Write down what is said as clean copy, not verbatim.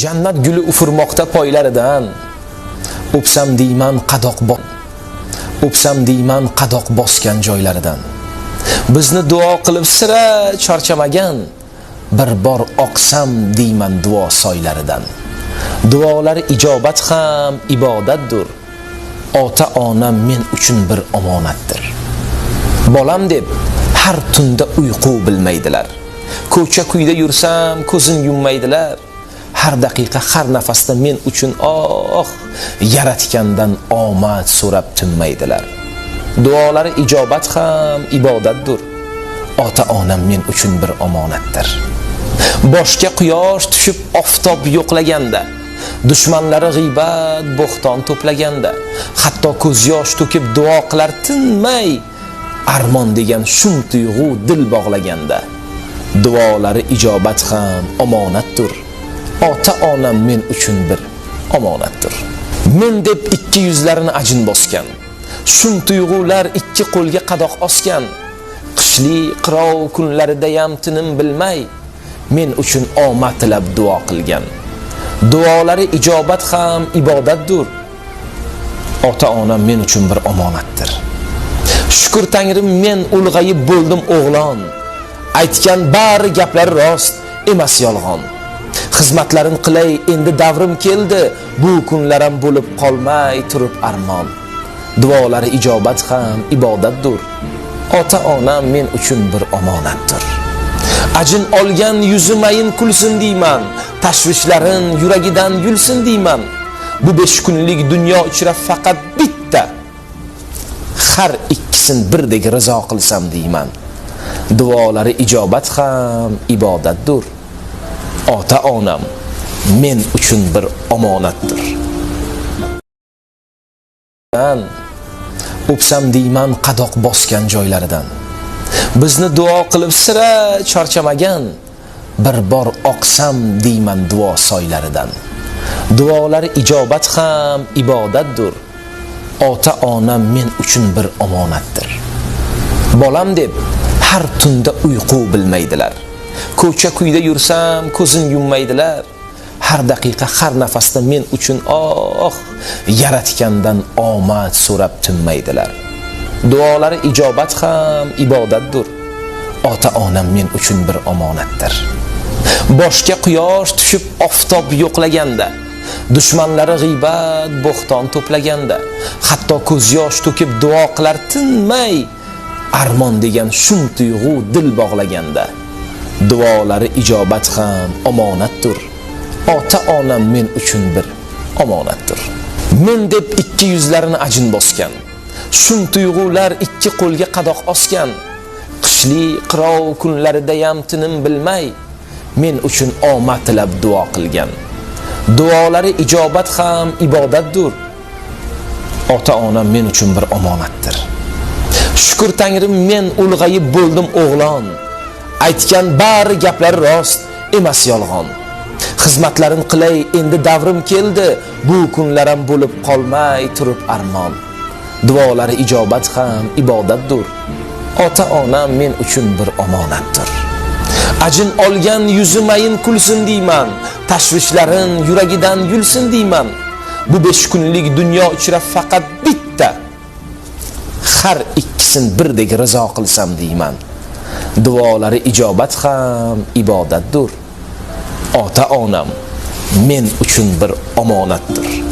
Jannat guli ufurmoqda poylaridan. O'psam deyman qadoq bosgan joylaridan. Bizni duo qilib sira charchamagan, bir bor oqsam deyman duo soylaridan. Duolari ijobat ham ibodatdir. Ota onam men uchun bir omonatdir. Bolam deb har tunda uyqu bilmaydilar. Ko'cha kuyda yursam ko'zin yummaydilar. Har daqiqa har nafasda men uchun yaratgandan omad so'rab tinmaydilar. Duolari ijobat ham ibodatdir. Ota onam men uchun bir omonatdir. Boshga quyosh tushib oftob yo'qlaganda, dushmanlari g'iybat bo'xton to'plaganda, hatto ko'z yosh to'kib duo qilar tinmay, armon degan shum tuyg'u dil bog'laganda. Duolari ijobat ham omonatdir. Ota onam men uchun bir omonatdir. Men deb ikki yuzlarini ajin bosgan, shum tuyg'ular ikki qo'lga qadoq osgan, qishli qirov kunlarida ham tinim bilmay, men uchun omad tilab duo qilgan. Duolari ijobat ham ibodatdir. Ota onam men uchun bir omonatdir. Shukr Tangrim, men ulg'ayib bo'ldim o'g'lon. Aytgan bari gaplari rost emas yolg'on. Xizmatlarin qilay endi davrim keldi, bu kunlarim bo'lib qolmay turib armon. Duolari ijobat ham ibodatdir. Ota onam men uchun bir omonatdir. Ajin olgan yuzimayin kulsin deyman, tashvishlarin yuragidan yulsin deyman. Bu 5 kunlik dunyo ichra faqat bitta, har ikkisin birdek rizo qilsam deyman. Duolari ijobat ham ibodatdir. Ota onam men uchun bir omonatdir. O'psam deyman qadoq bosgan joylaridan. Bizni duo qilib sira charchamagan, bir bor oqsam deyman duo soylaridan. Duolari ijobat ham ibodatdir. Ota onam men uchun bir omonatdir. Bolam deb har tunda uyqu bilmaydilar. Ko'cha kuyda yursam ko'zin yummaydilar. Har daqiqa har nafasda men uchun yaratgandan omad so'rab tinmaydilar. Duolari ijobat ham ibodatdir. Ota onam men uchun bir omonatdir. Boshga quyosh tushib oftob yo'qlaganda, dushmanlari g'iybat bo'xton to'plaganda, hatto ko'z yosh to'kib duo qilar tinmay, armon degan shum tuyg'u dil bog'laganda. Duolari ijobat ham omonatdir. Ota onam men uchun bir omonatdir. Men deb ikki yuzlarini ajin bosgan, shum tuyg'ular ikki qo'lga qadoq osgan, qishli qirov kunlarida ham tinim bilmay, men uchun omad tilab duo qilgan. Duolari ijobat ham ibodatdir. Ota onam men uchun bir omonatdir. Shukr Tangrim, men ulg'ayib bo'ldim o'g'lon. Aytgan bari gaplari rost emas yolg'on. Xizmatlarin qilay endi davrim keldi, bu kunlarim bo'lib qolmay turib armon. Duolari ijobat ham ibodatdir. Ota onam men uchun bir omonatdir. Ajin olgan yuzimayin kulsin deyman, tashvishlarin yuragidan yulsin deyman. Bu 5 kunlik dunyo ichra faqat bitta, har ikkisin birdek rizo qilsam deyman. Duolari ijobat ham ibodatdir. Ota onam men uchun bir omonatdir.